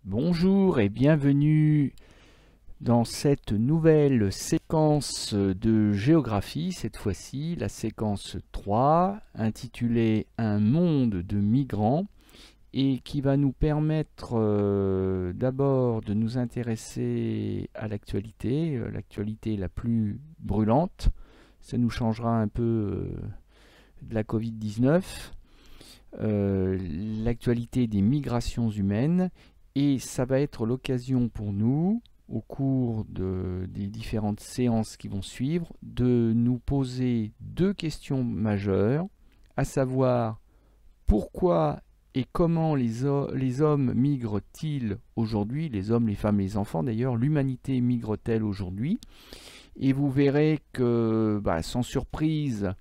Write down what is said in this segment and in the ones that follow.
Bonjour et bienvenue dans cette nouvelle séquence de géographie, cette fois-ci la séquence 3, intitulée Un monde de migrants, et qui va nous permettre d'abord de nous intéresser à l'actualité la plus brûlante. Ça nous changera un peu de la Covid-19, l'actualité des migrations humaines. Et ça va être l'occasion pour nous, au cours des différentes séances qui vont suivre, de nous poser deux questions majeures, à savoir pourquoi et comment les hommes migrent-ils aujourd'hui, les hommes, les femmes, les enfants d'ailleurs, l'humanité migre-t-elle aujourd'hui? Et vous verrez que, sans surprise,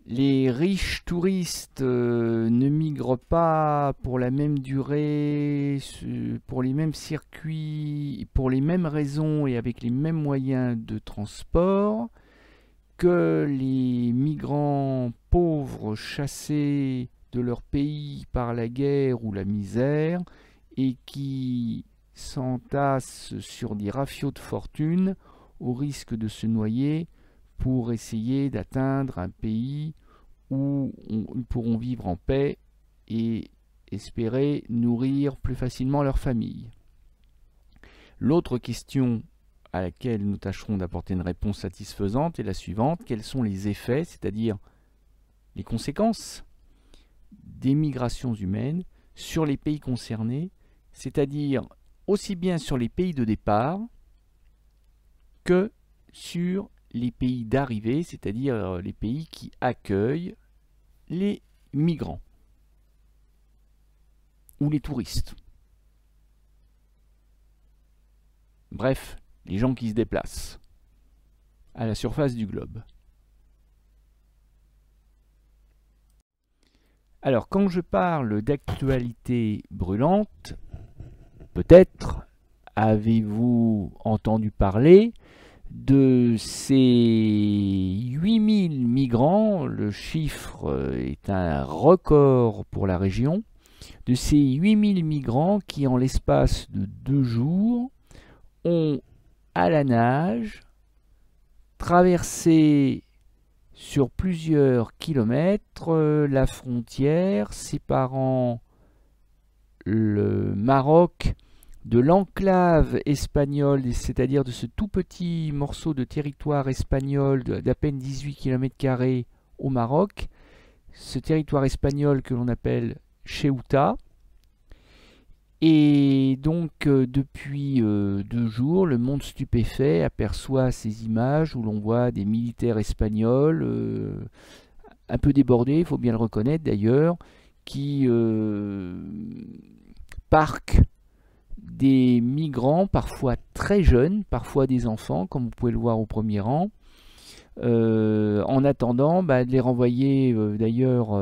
les riches touristes ne migrent pas pour la même durée, pour les mêmes circuits, pour les mêmes raisons et avec les mêmes moyens de transport que les migrants pauvres chassés de leur pays par la guerre ou la misère et qui s'entassent sur des rafiaux de fortune au risque de se noyer pour essayer d'atteindre un pays où ils pourront vivre en paix et espérer nourrir plus facilement leur famille. L'autre question à laquelle nous tâcherons d'apporter une réponse satisfaisante est la suivante: quels sont les effets, c'est-à-dire les conséquences des migrations humaines sur les pays concernés, c'est-à-dire aussi bien sur les pays de départ que sur les pays d'arrivée, c'est-à-dire les pays qui accueillent les migrants ou les touristes. Bref, les gens qui se déplacent à la surface du globe. Alors, quand je parle d'actualité brûlante, peut-être avez-vous entendu parler de ces 8000 migrants, le chiffre est un record pour la région, de ces 8000 migrants qui, en l'espace de 2 jours, ont, à la nage, traversé sur plusieurs kilomètres la frontière séparant le Maroc de l'enclave espagnole, c'est-à-dire de ce tout petit morceau de territoire espagnol d'à peine 18 km² au Maroc, ce territoire espagnol que l'on appelle Ceuta. Et donc depuis 2 jours, le monde stupéfait aperçoit ces images où l'on voit des militaires espagnols, un peu débordés, il faut bien le reconnaître d'ailleurs, qui parquent des migrants, parfois très jeunes, parfois des enfants, comme vous pouvez le voir au premier rang, en attendant de les renvoyer d'ailleurs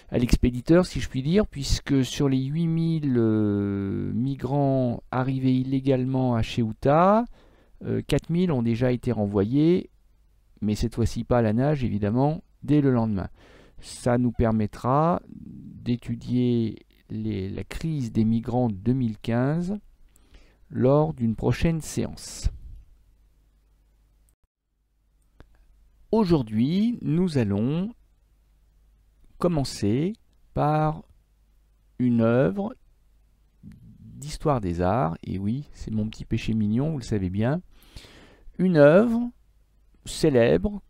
à l'expéditeur, si je puis dire, puisque sur les 8000 migrants arrivés illégalement à Ceuta, 4000 ont déjà été renvoyés, mais cette fois-ci pas à la nage, évidemment, dès le lendemain. Ça nous permettra d'étudier la crise des migrants de 2015 lors d'une prochaine séance. Aujourd'hui, nous allons commencer par une œuvre d'histoire des arts, et oui, c'est mon petit péché mignon, vous le savez bien, une œuvre célèbre,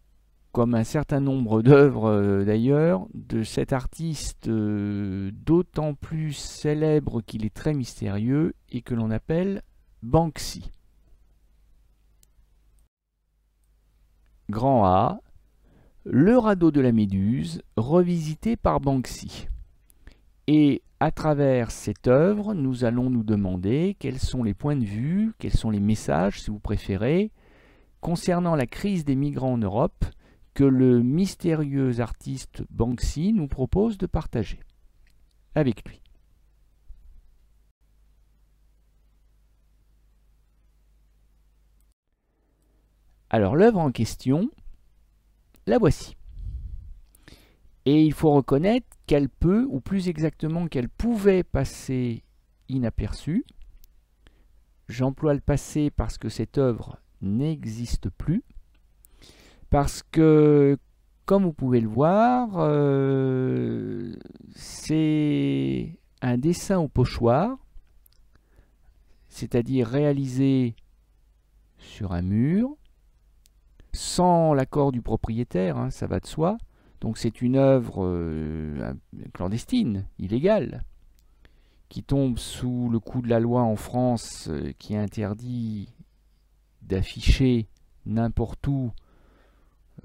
comme un certain nombre d'œuvres d'ailleurs, de cet artiste d'autant plus célèbre qu'il est très mystérieux et que l'on appelle Banksy. Grand A, le radeau de la Méduse, revisité par Banksy. Et à travers cette œuvre, nous allons nous demander quels sont les points de vue, quels sont les messages, si vous préférez, concernant la crise des migrants en Europe, que le mystérieux artiste Banksy nous propose de partager avec lui. Alors l'œuvre en question, la voici. Et il faut reconnaître qu'elle peut, ou plus exactement qu'elle pouvait passer inaperçue. J'emploie le passé parce que cette œuvre n'existe plus. Parce que, comme vous pouvez le voir, c'est un dessin au pochoir, c'est-à-dire réalisé sur un mur, sans l'accord du propriétaire, hein, ça va de soi. Donc c'est une œuvre clandestine, illégale, qui tombe sous le coup de la loi en France qui interdit d'afficher n'importe où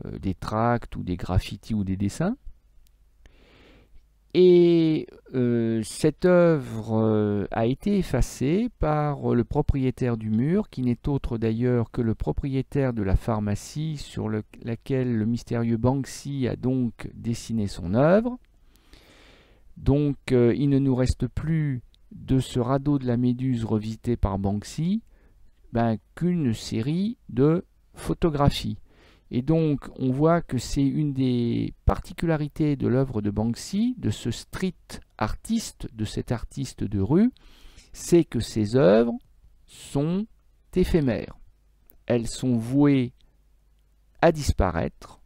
des tracts ou des graffitis ou des dessins. Et cette œuvre a été effacée par le propriétaire du mur, qui n'est autre d'ailleurs que le propriétaire de la pharmacie sur laquelle le mystérieux Banksy a donc dessiné son œuvre. Donc il ne nous reste plus de ce radeau de la Méduse revisité par Banksy qu'une série de photographies. Et donc on voit que c'est une des particularités de l'œuvre de Banksy, de ce street artiste, de cet artiste de rue, c'est que ses œuvres sont éphémères. Elles sont vouées à disparaître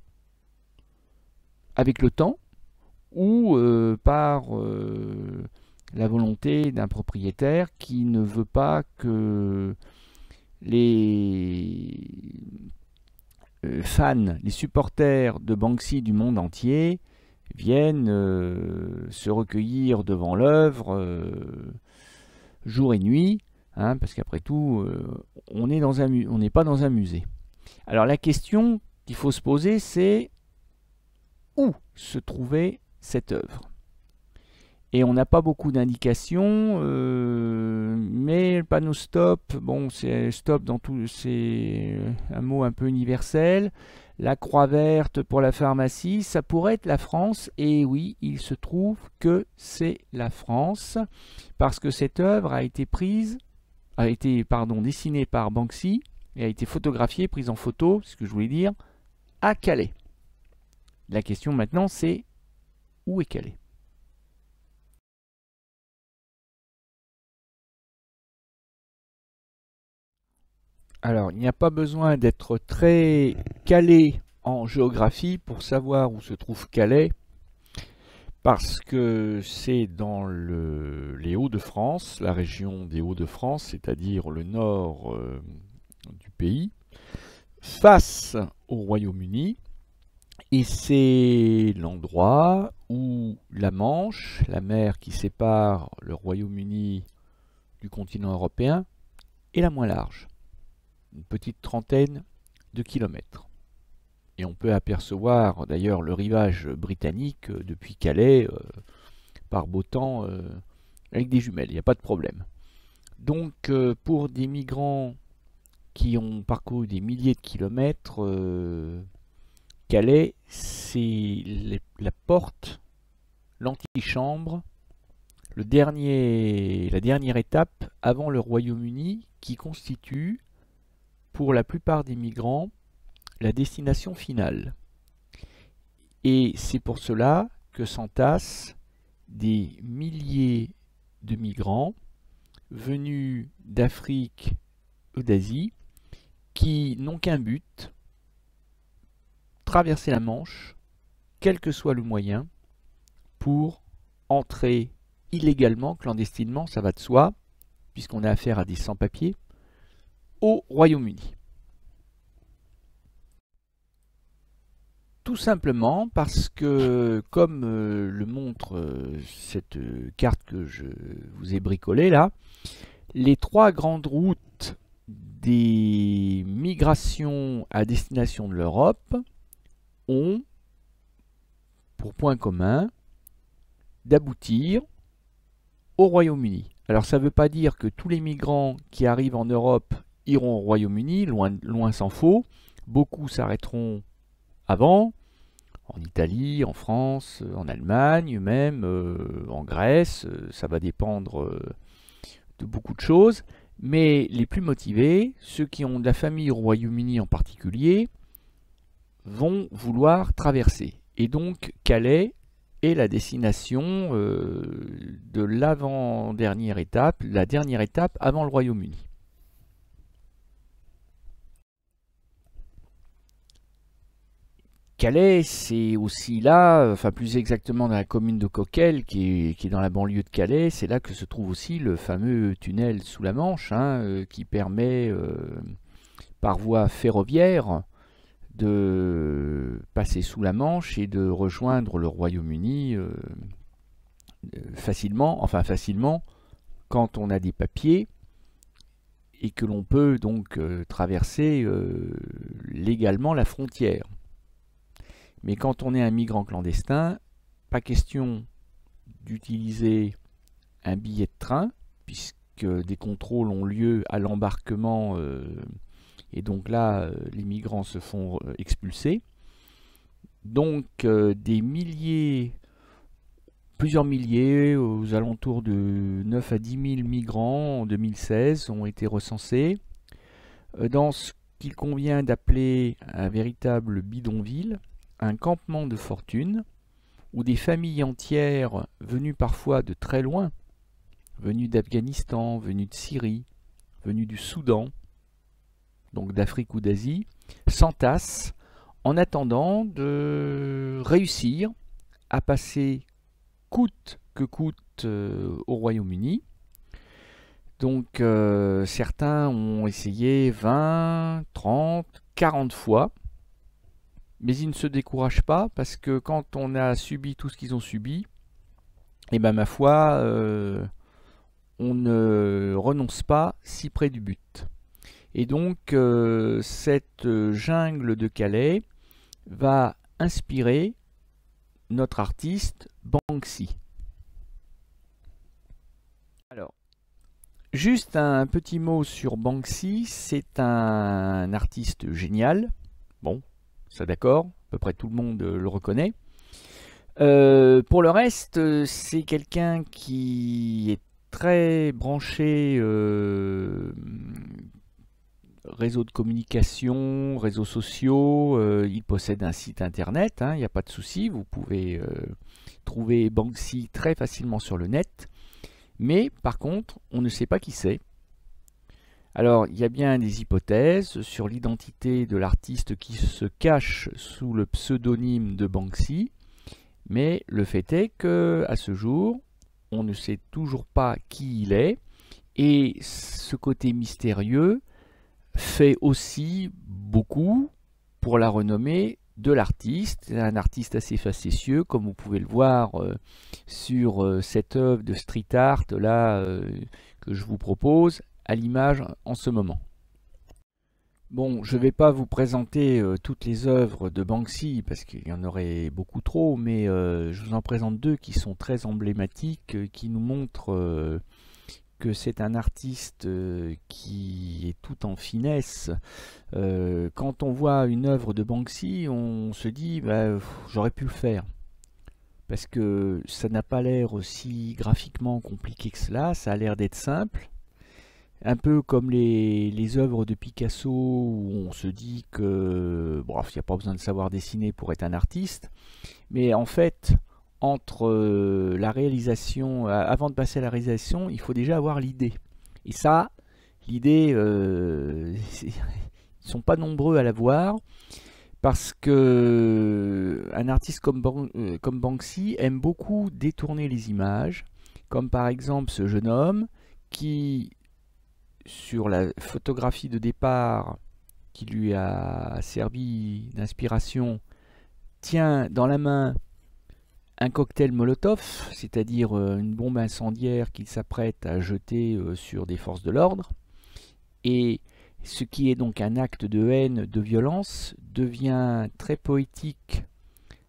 avec le temps ou par la volonté d'un propriétaire qui ne veut pas que les fans, les supporters de Banksy du monde entier viennent se recueillir devant l'œuvre jour et nuit, hein, parce qu'après tout, on n'est pas dans un musée. Alors la question qu'il faut se poser, c'est où se trouvait cette œuvre? Et on n'a pas beaucoup d'indications, mais le panneau stop, bon, c'est stop dans tout, c'est un mot un peu universel. La croix verte pour la pharmacie, ça pourrait être la France, et oui, il se trouve que c'est la France, parce que cette œuvre a été dessinée par Banksy, et a été photographiée, prise en photo, c'est ce que je voulais dire, à Calais. La question maintenant, c'est où est Calais? Alors, il n'y a pas besoin d'être très calé en géographie pour savoir où se trouve Calais, parce que c'est dans les Hauts-de-France, la région des Hauts-de-France, c'est-à-dire le nord du pays, face au Royaume-Uni, et c'est l'endroit où la Manche, la mer qui sépare le Royaume-Uni du continent européen, est la moins large. Une petite trentaine de kilomètres. Et on peut apercevoir d'ailleurs le rivage britannique depuis Calais par beau temps avec des jumelles, il n'y a pas de problème. Donc pour des migrants qui ont parcouru des milliers de kilomètres, Calais c'est la porte, l'antichambre, la dernière étape avant le Royaume-Uni qui constitue pour la plupart des migrants la destination finale. Et c'est pour cela que s'entassent des milliers de migrants venus d'Afrique ou d'Asie qui n'ont qu'un but, traverser la Manche, quel que soit le moyen, pour entrer illégalement, clandestinement, ça va de soi, puisqu'on a affaire à des sans-papiers, au Royaume-Uni. Tout simplement parce que, comme le montre cette carte que je vous ai bricolée là, les trois grandes routes des migrations à destination de l'Europe ont pour point commun d'aboutir au Royaume-Uni. Alors ça ne veut pas dire que tous les migrants qui arrivent en Europe iront au Royaume-Uni, loin s'en faut. Beaucoup s'arrêteront avant, en Italie, en France, en Allemagne, même en Grèce. Ça va dépendre de beaucoup de choses. Mais les plus motivés, ceux qui ont de la famille au Royaume-Uni en particulier, vont vouloir traverser. Et donc Calais, et la destination de l'avant-dernière étape, la dernière étape avant le Royaume-Uni. Calais, c'est aussi là, enfin plus exactement dans la commune de Coquelles, qui est dans la banlieue de Calais, c'est là que se trouve aussi le fameux tunnel sous la Manche, hein, qui permet par voie ferroviaire de passer sous la Manche et de rejoindre le Royaume-Uni facilement, enfin facilement, quand on a des papiers et que l'on peut donc traverser légalement la frontière. Mais quand on est un migrant clandestin, pas question d'utiliser un billet de train, puisque des contrôles ont lieu à l'embarquement, et donc là, les migrants se font expulser. Donc plusieurs milliers, aux alentours de 9 à 10 000 migrants en 2016 ont été recensés dans ce qu'il convient d'appeler un véritable bidonville, un campement de fortune, où des familles entières venues parfois de très loin, venues d'Afghanistan, venues de Syrie, venues du Soudan, donc d'Afrique ou d'Asie, s'entassent en attendant de réussir à passer coûte que coûte au Royaume-Uni. Donc certains ont essayé 20, 30, 40 fois, mais ils ne se découragent pas parce que quand on a subi tout ce qu'ils ont subi, et ben ma foi, on ne renonce pas si près du but. Et donc cette jungle de Calais va inspirer notre artiste Banksy. Alors, juste un petit mot sur Banksy, c'est un artiste génial. Bon, ça d'accord, à peu près tout le monde le reconnaît. Pour le reste, c'est quelqu'un qui est très branché réseau de communication, réseaux sociaux. Il possède un site internet, il n'y a pas de souci, vous pouvez trouver Banksy très facilement sur le net. Mais par contre, on ne sait pas qui c'est. Alors, il y a bien des hypothèses sur l'identité de l'artiste qui se cache sous le pseudonyme de Banksy, mais le fait est que, à ce jour, on ne sait toujours pas qui il est, et ce côté mystérieux fait aussi beaucoup pour la renommée de l'artiste. C'est un artiste assez facétieux, comme vous pouvez le voir sur cette œuvre de street art là que je vous propose à l'image en ce moment. Bon, je ne vais pas vous présenter toutes les œuvres de Banksy parce qu'il y en aurait beaucoup trop, mais je vous en présente deux qui sont très emblématiques, qui nous montrent que c'est un artiste qui est tout en finesse. Quand on voit une œuvre de Banksy, on se dit bah, j'aurais pu le faire. Parce que ça n'a pas l'air aussi graphiquement compliqué que cela, ça a l'air d'être simple. Un peu comme les œuvres de Picasso où on se dit que bon, il n'y a pas besoin de savoir dessiner pour être un artiste. Mais en fait, entre la réalisation, avant de passer à la réalisation, il faut déjà avoir l'idée. Et ça, l'idée, ils ne sont pas nombreux à l'avoir parce que un artiste comme Banksy aime beaucoup détourner les images, comme par exemple ce jeune homme qui, sur la photographie de départ qui lui a servi d'inspiration, tient dans la main un cocktail Molotov, c'est-à-dire une bombe incendiaire qu'il s'apprête à jeter sur des forces de l'ordre. Et ce qui est donc un acte de haine, de violence, devient très poétique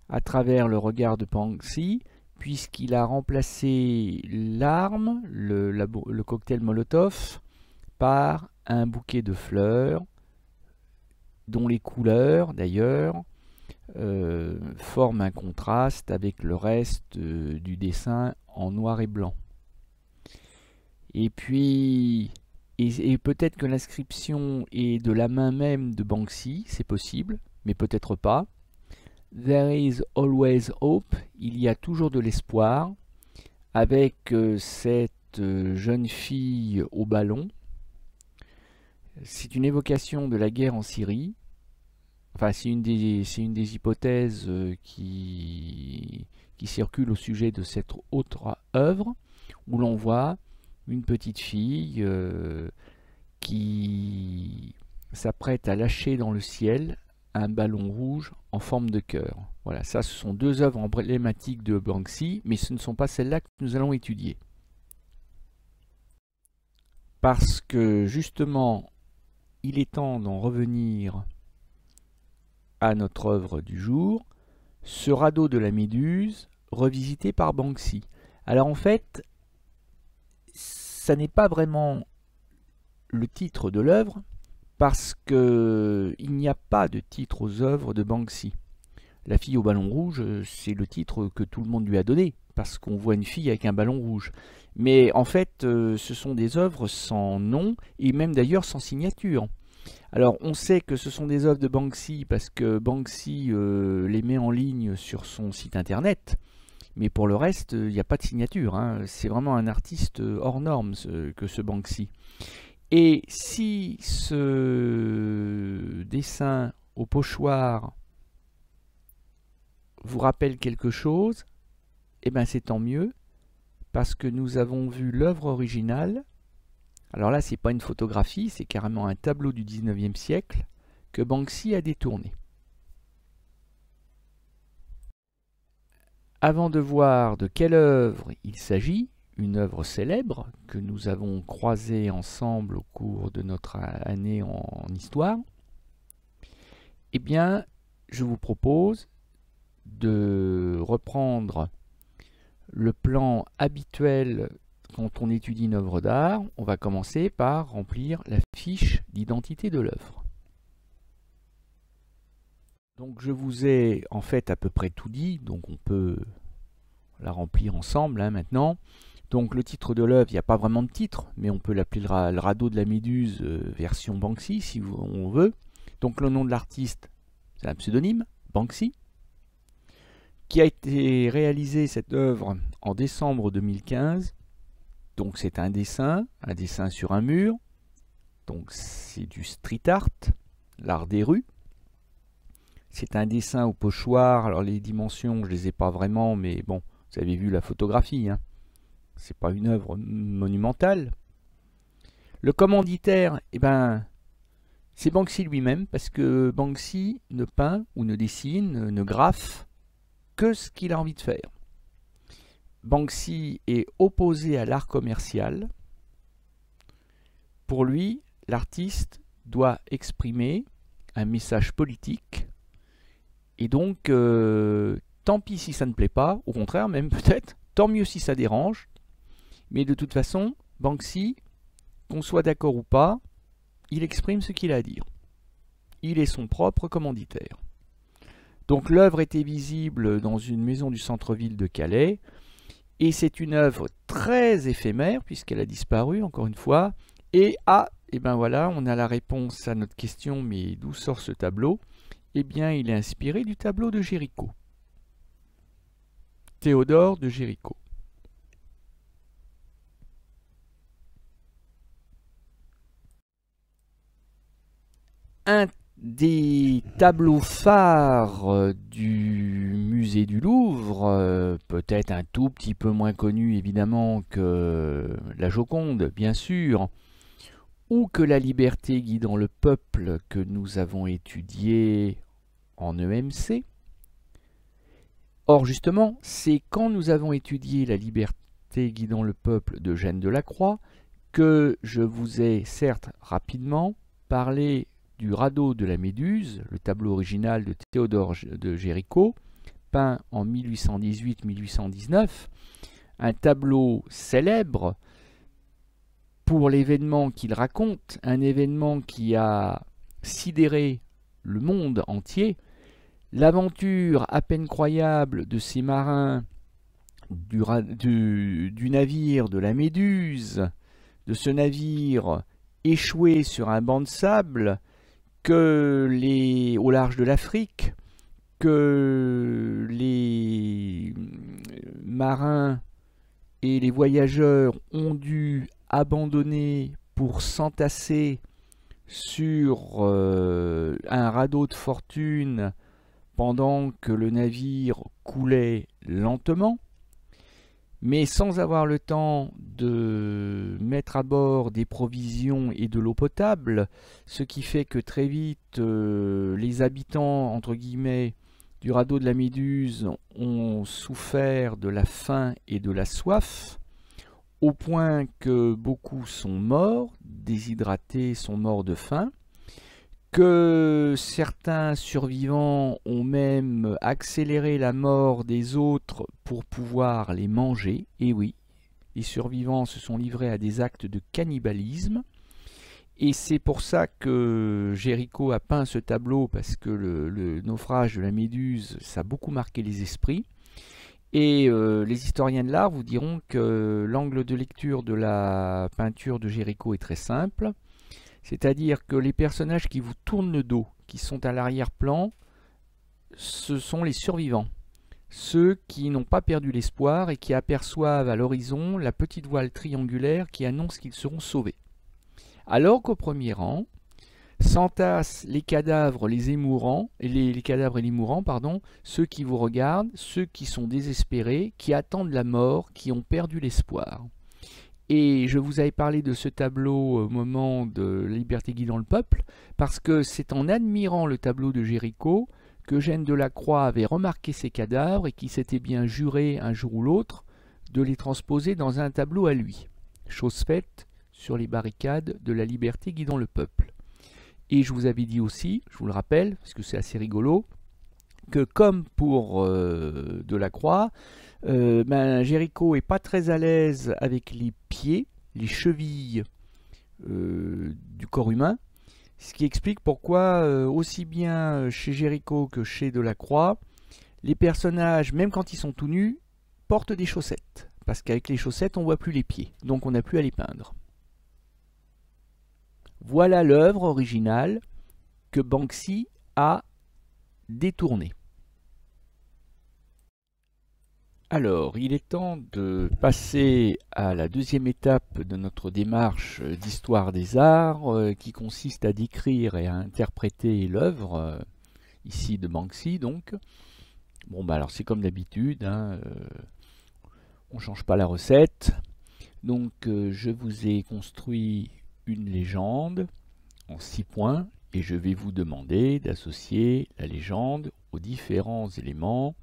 à travers le regard de Banksy, puisqu'il a remplacé l'arme, le cocktail Molotov, par un bouquet de fleurs, dont les couleurs d'ailleurs forment un contraste avec le reste du dessin en noir et blanc. Et puis, et peut-être que l'inscription est de la main même de Banksy, c'est possible, mais peut-être pas. There is always hope, il y a toujours de l'espoir, avec cette jeune fille au ballon. C'est une évocation de la guerre en Syrie. Enfin, c'est une des hypothèses qui circulent au sujet de cette autre œuvre, où l'on voit une petite fille qui s'apprête à lâcher dans le ciel un ballon rouge en forme de cœur. Voilà, ça ce sont deux œuvres emblématiques de Banksy, mais ce ne sont pas celles-là que nous allons étudier. Parce que justement, il est temps d'en revenir à notre œuvre du jour, ce radeau de la Méduse, revisité par Banksy. Alors en fait, ça n'est pas vraiment le titre de l'œuvre, parce qu'il n'y a pas de titre aux œuvres de Banksy. La fille au ballon rouge, c'est le titre que tout le monde lui a donné, parce qu'on voit une fille avec un ballon rouge. Mais en fait, ce sont des œuvres sans nom, et même d'ailleurs sans signature. Alors, on sait que ce sont des œuvres de Banksy, parce que Banksy les met en ligne sur son site internet. Mais pour le reste, il n'y a pas de signature, hein. C'est vraiment un artiste hors norme que ce Banksy. Et si ce dessin au pochoir vous rappelle quelque chose, eh bien c'est tant mieux, parce que nous avons vu l'œuvre originale. Alors là, c'est pas une photographie, c'est carrément un tableau du 19e siècle que Banksy a détourné. Avant de voir de quelle œuvre il s'agit, une œuvre célèbre que nous avons croisée ensemble au cours de notre année en histoire, eh bien, je vous propose de reprendre le plan habituel quand on étudie une œuvre d'art. On va commencer par remplir la fiche d'identité de l'œuvre. Donc je vous ai en fait à peu près tout dit, donc on peut la remplir ensemble hein, maintenant. Donc le titre de l'œuvre, il n'y a pas vraiment de titre, mais on peut l'appeler le radeau de la Méduse version Banksy si on veut. Donc le nom de l'artiste, c'est un pseudonyme, Banksy, qui a été réalisé cette œuvre en décembre 2015. Donc c'est un dessin sur un mur. Donc c'est du street art, l'art des rues. C'est un dessin au pochoir. Alors les dimensions, je ne les ai pas vraiment, mais bon, vous avez vu la photographie. Hein. C'est pas une œuvre monumentale. Le commanditaire, eh ben, c'est Banksy lui-même, parce que Banksy ne peint ou ne dessine, ne graffe que ce qu'il a envie de faire. Banksy est opposé à l'art commercial. Pour lui, l'artiste doit exprimer un message politique. Et donc, tant pis si ça ne plaît pas, au contraire même peut-être, tant mieux si ça dérange. Mais de toute façon, Banksy, qu'on soit d'accord ou pas, il exprime ce qu'il a à dire. Il est son propre commanditaire. Donc l'œuvre était visible dans une maison du centre-ville de Calais. Et c'est une œuvre très éphémère, puisqu'elle a disparu, encore une fois. Et ben voilà, on a la réponse à notre question, mais d'où sort ce tableau? Eh bien, il est inspiré du tableau de Géricault. Théodore de Géricault. Un des tableaux phares du musée du Louvre, peut-être un tout petit peu moins connu évidemment que la Joconde, bien sûr, ou que la liberté guidant le peuple que nous avons étudié en EMC. Or justement, c'est quand nous avons étudié la liberté guidant le peuple d'Eugène Delacroix que je vous ai certes rapidement parlé du radeau de la Méduse, le tableau original de Théodore de Géricault, peint en 1818-1819, un tableau célèbre pour l'événement qu'il raconte, un événement qui a sidéré le monde entier, l'aventure à peine croyable de ces marins du navire de la Méduse, de ce navire échoué sur un banc de sable, au large de l'Afrique, que les marins et les voyageurs ont dû abandonner pour s'entasser sur un radeau de fortune pendant que le navire coulait lentement, mais sans avoir le temps de mettre à bord des provisions et de l'eau potable, ce qui fait que très vite les habitants, entre guillemets, du radeau de la Méduse ont souffert de la faim et de la soif, au point que beaucoup sont morts, déshydratés, sont morts de faim, que certains survivants ont même accéléré la mort des autres pour pouvoir les manger. Et oui, les survivants se sont livrés à des actes de cannibalisme. Et c'est pour ça que Géricault a peint ce tableau, parce que le naufrage de la Méduse, ça a beaucoup marqué les esprits. Et les historiens de l'art vous diront que l'angle de lecture de la peinture de Géricault est très simple. C'est-à-dire que les personnages qui vous tournent le dos, qui sont à l'arrière-plan, ce sont les survivants. Ceux qui n'ont pas perdu l'espoir et qui aperçoivent à l'horizon la petite voile triangulaire qui annonce qu'ils seront sauvés. Alors qu'au premier rang s'entassent les cadavres, les cadavres et les mourants, ceux qui vous regardent, ceux qui sont désespérés, qui attendent la mort, qui ont perdu l'espoir. Et je vous avais parlé de ce tableau au moment de La liberté guidant le peuple, parce que c'est en admirant le tableau de Géricault qu'Eugène Delacroix avait remarqué ces cadavres et qui s'était bien juré un jour ou l'autre de les transposer dans un tableau à lui. Chose faite sur les barricades de La liberté guidant le peuple. Et je vous avais dit aussi, je vous le rappelle, parce que c'est assez rigolo, que comme pour Delacroix, Géricault n'est pas très à l'aise avec les pieds, les chevilles du corps humain, ce qui explique pourquoi aussi bien chez Géricault que chez Delacroix, les personnages, même quand ils sont tout nus, portent des chaussettes, parce qu'avec les chaussettes on ne voit plus les pieds, donc on n'a plus à les peindre. Voilà l'œuvre originale que Banksy a détournée. Alors, il est temps de passer à la deuxième étape de notre démarche d'histoire des arts, qui consiste à décrire et à interpréter l'œuvre, ici de Banksy donc. Bon, bah alors c'est comme d'habitude, hein, on ne change pas la recette. Donc, je vous ai construit une légende en 6 points, et je vais vous demander d'associer la légende aux différents éléments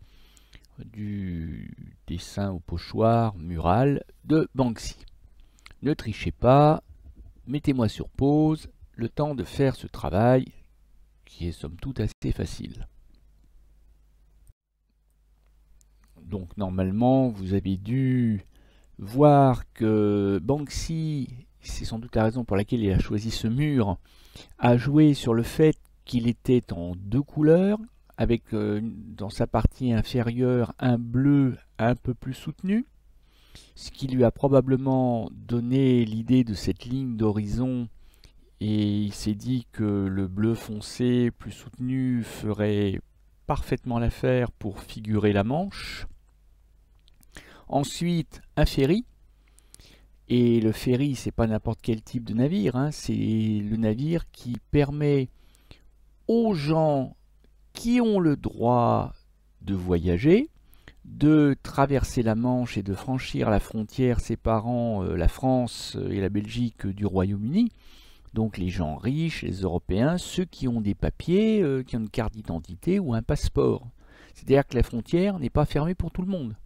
du dessin au pochoir mural de Banksy. Ne trichez pas, mettez-moi sur pause, le temps de faire ce travail qui est somme toute assez facile. Donc normalement vous avez dû voir que Banksy, c'est sans doute la raison pour laquelle il a choisi ce mur, a joué sur le fait qu'il était en 2 couleurs, avec dans sa partie inférieure un bleu un peu plus soutenu, ce qui lui a probablement donné l'idée de cette ligne d'horizon, et il s'est dit que le bleu foncé plus soutenu ferait parfaitement l'affaire pour figurer la Manche. Ensuite, un ferry. Et le ferry, c'est pas n'importe quel type de navire, hein, c'est le navire qui permet aux gens qui ont le droit de voyager, de traverser la Manche et de franchir la frontière séparant la France et la Belgique du Royaume-Uni. Donc les gens riches, les Européens, ceux qui ont des papiers, qui ont une carte d'identité ou un passeport. C'est-à-dire que la frontière n'est pas fermée pour tout le monde.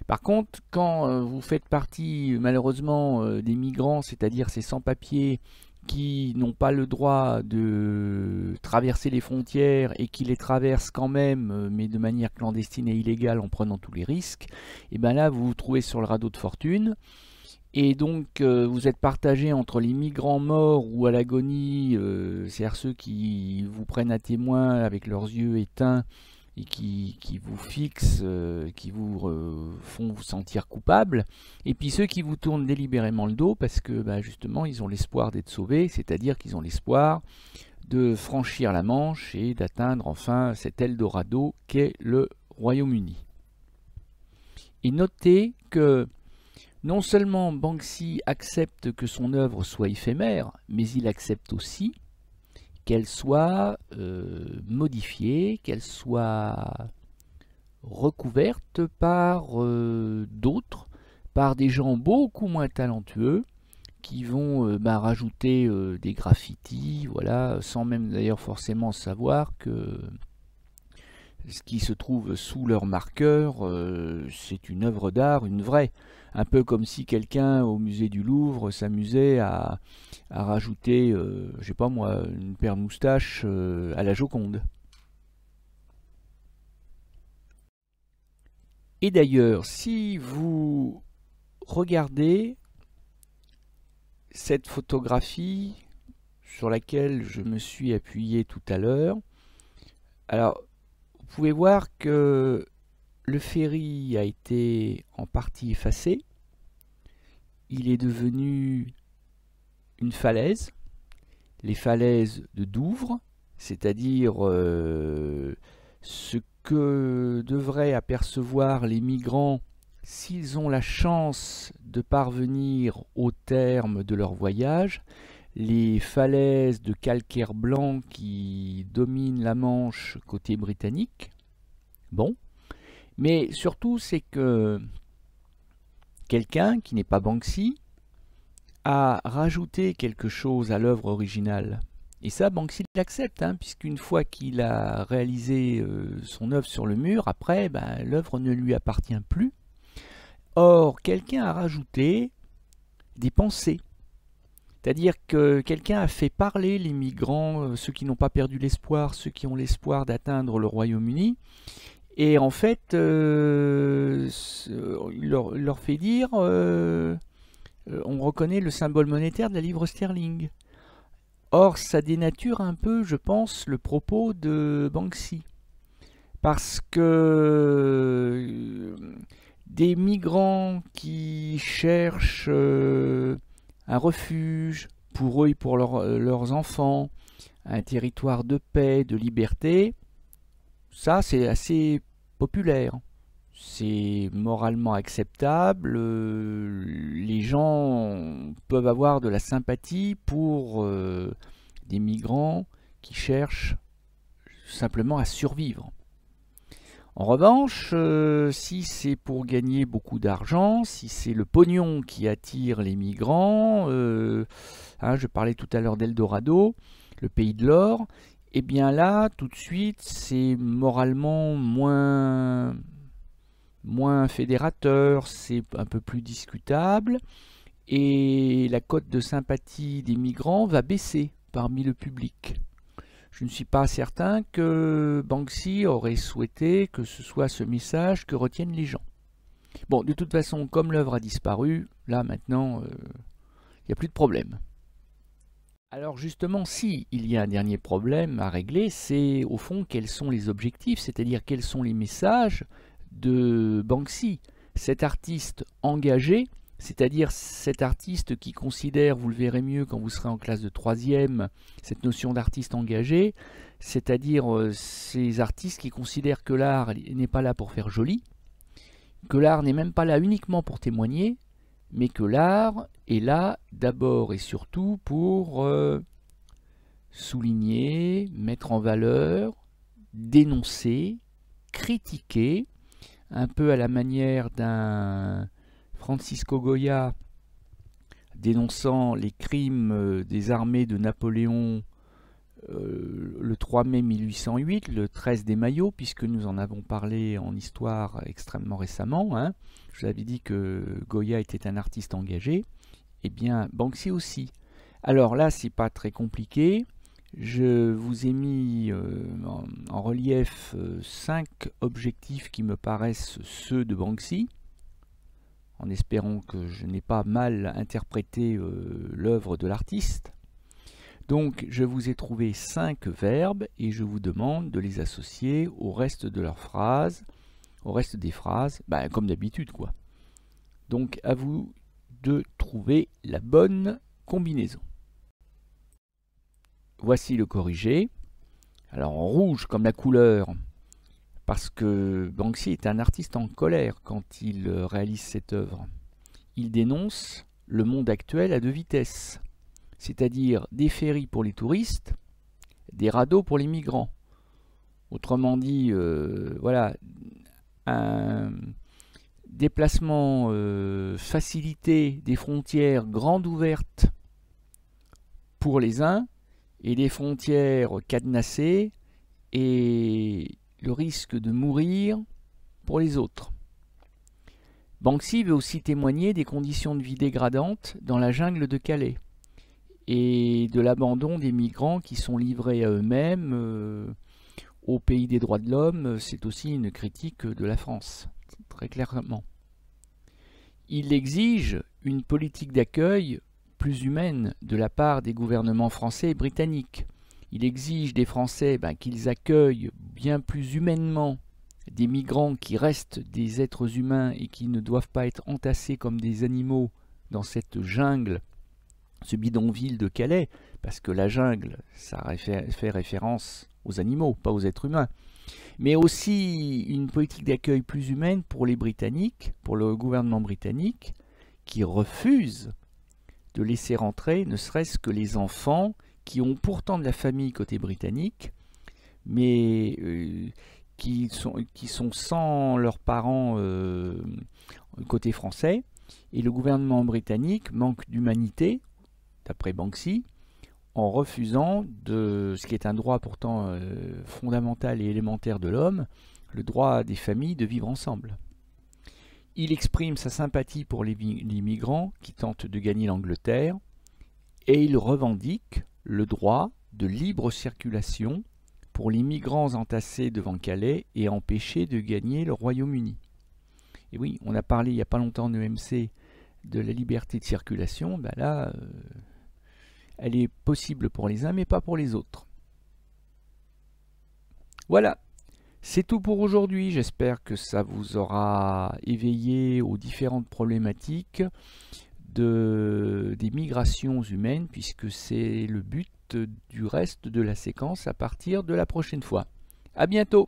Par contre, quand vous faites partie malheureusement des migrants, c'est-à-dire ces sans-papiers qui n'ont pas le droit de traverser les frontières et qui les traversent quand même, mais de manière clandestine et illégale en prenant tous les risques, et bien là vous vous trouvez sur le radeau de fortune. Et donc vous êtes partagé entre les migrants morts ou à l'agonie, c'est-à-dire ceux qui vous prennent à témoin avec leurs yeux éteints et qui vous fixent, qui vous font vous sentir coupable, et puis ceux qui vous tournent délibérément le dos parce que justement ils ont l'espoir d'être sauvés, c'est-à-dire qu'ils ont l'espoir de franchir la Manche et d'atteindre enfin cet Eldorado qu'est le Royaume-Uni. Et notez que non seulement Banksy accepte que son œuvre soit éphémère, mais il accepte aussi qu'elle soit modifiée, qu'elle soit recouverte par d'autres, par des gens beaucoup moins talentueux, qui vont rajouter des graffitis, voilà, sans même d'ailleurs forcément savoir que ce qui se trouve sous leur marqueur, c'est une œuvre d'art, une vraie. Un peu comme si quelqu'un au musée du Louvre s'amusait à rajouter, je sais pas moi, une paire de moustaches à la Joconde. Et d'ailleurs, si vous regardez cette photographie sur laquelle je me suis appuyé tout à l'heure, alors vous pouvez voir que le ferry a été en partie effacé. Il est devenu une falaise, les falaises de Douvres, c'est-à-dire ce que devraient apercevoir les migrants s'ils ont la chance de parvenir au terme de leur voyage, les falaises de calcaire blanc qui dominent la Manche côté britannique. Bon, mais surtout c'est que quelqu'un qui n'est pas Banksy a rajouté quelque chose à l'œuvre originale. Et ça, Banksy l'accepte, puisqu'une fois qu'il a réalisé son œuvre sur le mur, après, l'œuvre ne lui appartient plus. Or, quelqu'un a rajouté des pensées. C'est-à-dire que quelqu'un a fait parler les migrants, ceux qui n'ont pas perdu l'espoir, ceux qui ont l'espoir d'atteindre le Royaume-Uni. Et en fait, il leur fait dire, on reconnaît le symbole monétaire de la livre sterling. Or, ça dénature un peu, je pense, le propos de Banksy. Parce que des migrants qui cherchent un refuge pour eux et pour leurs enfants, un territoire de paix, de liberté, ça c'est assez populaire. C'est moralement acceptable, les gens peuvent avoir de la sympathie pour des migrants qui cherchent simplement à survivre. En revanche, si c'est pour gagner beaucoup d'argent, si c'est le pognon qui attire les migrants, je parlais tout à l'heure d'Eldorado, le pays de l'or, et bien là, tout de suite, c'est moralement moins fédérateur, c'est un peu plus discutable, et la cote de sympathie des migrants va baisser parmi le public. Je ne suis pas certain que Banksy aurait souhaité que ce soit ce message que retiennent les gens. Bon, de toute façon, comme l'œuvre a disparu, là maintenant, il n'y a plus de problème. Alors justement, si il y a un dernier problème à régler, c'est au fond quels sont les objectifs, c'est-à-dire quels sont les messages de Banksy, cet artiste engagé, c'est-à-dire cet artiste qui considère, vous le verrez mieux quand vous serez en classe de 3e, cette notion d'artiste engagé, c'est-à-dire ces artistes qui considèrent que l'art n'est pas là pour faire joli, que l'art n'est même pas là uniquement pour témoigner, mais que l'art est là d'abord et surtout pour souligner, mettre en valeur, dénoncer, critiquer, un peu à la manière d'un Francisco Goya dénonçant les crimes des armées de Napoléon le 3 mai 1808, le 13 des Maillots, puisque nous en avons parlé en histoire extrêmement récemment. Je vous avais dit que Goya était un artiste engagé. Eh bien, Banksy aussi. Alors là, c'est pas très compliqué. Je vous ai mis en relief 5 objectifs qui me paraissent ceux de Banksy, en espérant que je n'ai pas mal interprété l'œuvre de l'artiste. Donc, je vous ai trouvé 5 verbes et je vous demande de les associer au reste de leurs phrases, au reste des phrases, comme d'habitude, quoi. Donc, à vous de trouver la bonne combinaison. voici le corrigé. Alors en rouge comme la couleur, parce que Banksy est un artiste en colère quand il réalise cette œuvre. Il dénonce le monde actuel à deux vitesses, c'est-à-dire des ferries pour les touristes, des radeaux pour les migrants. Autrement dit, voilà, un déplacement facilité des frontières grandes ouvertes pour les uns et des frontières cadenassées et le risque de mourir pour les autres. Banksy veut aussi témoigner des conditions de vie dégradantes dans la jungle de Calais et de l'abandon des migrants qui sont livrés à eux-mêmes au pays des droits de l'homme. C'est aussi une critique de la France, très clairement. Il exige une politique d'accueil plus humaine de la part des gouvernements français et britanniques. Il exige des Français qu'ils accueillent bien plus humainement des migrants qui restent des êtres humains et qui ne doivent pas être entassés comme des animaux dans cette jungle, ce bidonville de Calais, parce que la jungle, ça fait référence aux animaux, pas aux êtres humains. Mais aussi une politique d'accueil plus humaine pour les Britanniques, pour le gouvernement britannique, qui refuse de laisser rentrer ne serait-ce que les enfants qui ont pourtant de la famille côté britannique, mais qui sont sans leurs parents côté français, et le gouvernement britannique manque d'humanité, d'après Banksy, en refusant ce qui est un droit pourtant fondamental et élémentaire de l'homme, le droit des familles de vivre ensemble. Il exprime sa sympathie pour les migrants qui tentent de gagner l'Angleterre et il revendique le droit de libre circulation pour les migrants entassés devant Calais et empêchés de gagner le Royaume-Uni. Et oui, on a parlé il n'y a pas longtemps de EMC de la liberté de circulation, là, elle est possible pour les uns mais pas pour les autres. Voilà. C'est tout pour aujourd'hui, j'espère que ça vous aura éveillé aux différentes problématiques des migrations humaines, puisque c'est le but du reste de la séquence à partir de la prochaine fois. À bientôt!